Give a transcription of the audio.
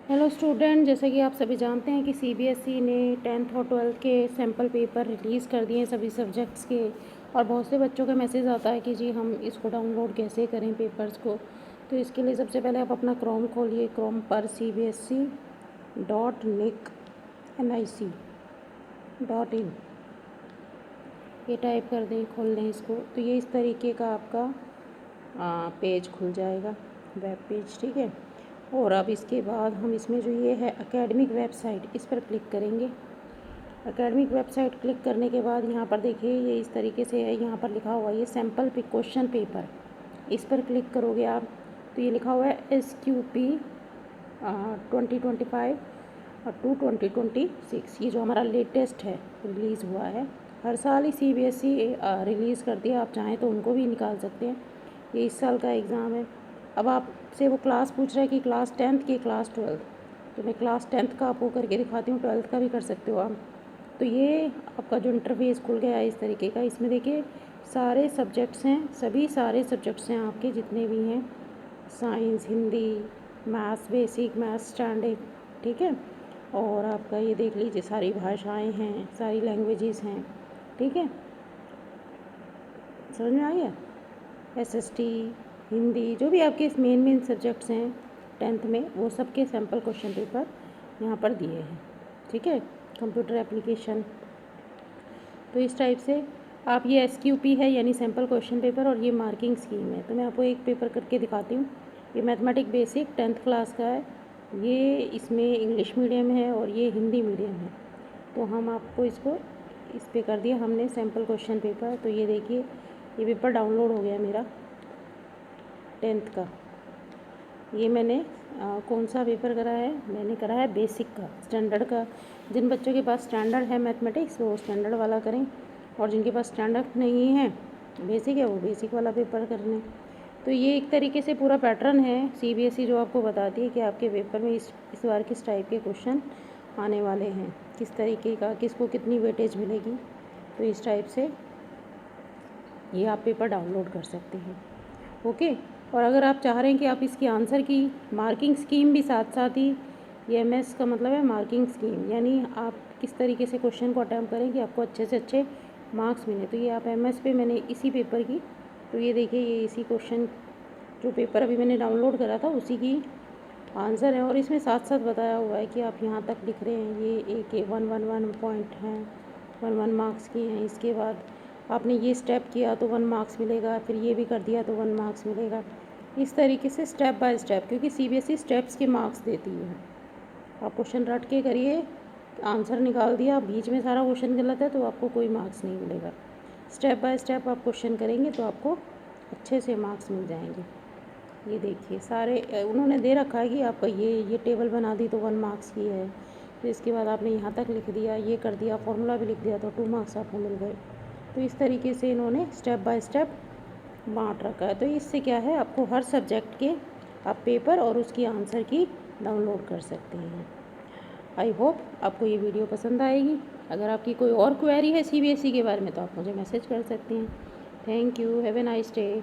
Hello student, जैसे कि आप सभी जानते हैं कि सीबीएसई ने 10th और 12th के सैम्पल पेपर रिलीज़ कर दिए हैं सभी सब्जेक्ट्स के। और बहुत से बच्चों का मैसेज आता है कि जी हम इसको डाउनलोड कैसे करें पेपर्स को। तो इसके लिए सबसे पहले आप अपना क्रोम खोलिए। क्रोम पर cbse.nic.in ये टाइप कर दें, खोल लें इसको। तो ये इस तरीके का आपका पेज खुल जाएगा, वेब पेज, ठीक है। और अब इसके बाद हम इसमें जो ये है एकेडमिक वेबसाइट, इस पर क्लिक करेंगे। एकेडमिक वेबसाइट क्लिक करने के बाद यहाँ पर देखिए ये इस तरीके से है, यहाँ पर लिखा हुआ है ये सैम्पल क्वेश्चन पेपर। इस पर क्लिक करोगे आप तो ये लिखा हुआ है SQP 2025 टू 2026। ये जो हमारा लेटेस्ट है, रिलीज़ हुआ है। हर साल ही CBSE रिलीज़ करती है, आप चाहें तो उनको भी निकाल सकते हैं। ये इस साल का एग्ज़ाम है। अब आपसे वो क्लास पूछ रहा है कि क्लास 10th की क्लास 12th, तो मैं क्लास 10th का आपको करके दिखाती हूँ, 12th का भी कर सकते हो आप। तो ये आपका जो इंटरफेस खुल गया है इस तरीके का। इसमें देखिए सारे सब्जेक्ट्स हैं, सभी सारे सब्जेक्ट्स हैं आपके जितने भी हैं, science, Hindi, maths, basic maths, standard, ठीक है। और आपका ये देख लीजिए सारी भाषाएं हैं, सारी लैंग्वेजेस हैं, ठीक है। समझ में आ गया? SST, हिंदी, जो भी आपके मेन सब्जेक्ट्स हैं 10th में, वो सब के सैम्पल क्वेश्चन पेपर यहाँ पर दिए हैं, ठीक है। कंप्यूटर एप्लीकेशन, तो इस टाइप से आप ये SQP है यानी सैम्पल क्वेश्चन पेपर, और ये मार्किंग स्कीम है। तो मैं आपको एक पेपर करके दिखाती हूँ। ये मैथमेटिक बेसिक 10th क्लास का है, ये इसमें इंग्लिश मीडियम है और ये हिंदी मीडियम है। तो हम आपको इसको इस पर कर दिया हमने सैम्पल क्वेश्चन पेपर। तो ये देखिए ये पेपर डाउनलोड हो गया मेरा 10th का। ये मैंने कौन सा पेपर करा है, मैंने करा है बेसिक का, स्टैंडर्ड का। जिन बच्चों के पास स्टैंडर्ड है मैथमेटिक्स वो स्टैंडर्ड वाला करें, और जिनके पास स्टैंडर्ड नहीं है, बेसिक है, वो बेसिक वाला पेपर कर लें। तो ये एक तरीके से पूरा पैटर्न है CBSE जो आपको बताती है कि आपके पेपर में इस बार किस टाइप के क्वेश्चन आने वाले हैं, किस तरीके का, किसको कितनी वेटेज मिलेगी। तो इस टाइप से ये आप पेपर डाउनलोड कर सकते हैं, ओके। और अगर आप चाह रहे हैं कि आप इसकी आंसर की मार्किंग स्कीम भी साथ साथ ही, ये MS का मतलब है मार्किंग स्कीम, यानी आप किस तरीके से क्वेश्चन को अटैम्प्ट करें कि आपको अच्छे से अच्छे मार्क्स मिले। तो ये आप MS पे मैंने इसी पेपर की, तो ये देखिए ये इसी क्वेश्चन जो पेपर अभी मैंने डाउनलोड करा था उसी की आंसर है। और इसमें साथ साथ बताया हुआ है कि आप यहाँ तक लिख रहे हैं, ये एक 111 पॉइंट हैं, 1 मार्क्स की हैं। इसके बाद आपने ये स्टेप किया तो 1 मार्क्स मिलेगा, फिर ये भी कर दिया तो 1 मार्क्स मिलेगा। इस तरीके से स्टेप बाय स्टेप, क्योंकि CBSE स्टेप्स के मार्क्स देती है। आप क्वेश्चन रट के करिए, आंसर निकाल दिया, बीच में सारा क्वेश्चन गलत है तो आपको कोई मार्क्स नहीं मिलेगा। स्टेप बाय स्टेप आप क्वेश्चन करेंगे तो आपको अच्छे से मार्क्स मिल जाएंगे। ये देखिए सारे उन्होंने दे रखा है कि आपका ये टेबल बना दी तो 1 मार्क्स की है, फिर इसके बाद आपने यहाँ तक लिख दिया, ये कर दिया, फॉर्मूला भी लिख दिया तो 2 मार्क्स आपको मिल गए। तो इस तरीके से इन्होंने स्टेप बाय स्टेप बांट रखा है। तो इससे क्या है, आपको हर सब्जेक्ट के आप पेपर और उसकी आंसर की डाउनलोड कर सकते हैं। आई होप आपको ये वीडियो पसंद आएगी। अगर आपकी कोई और क्वेरी है CBSE के बारे में तो आप मुझे मैसेज कर सकते हैं। Thank you, have a nice day.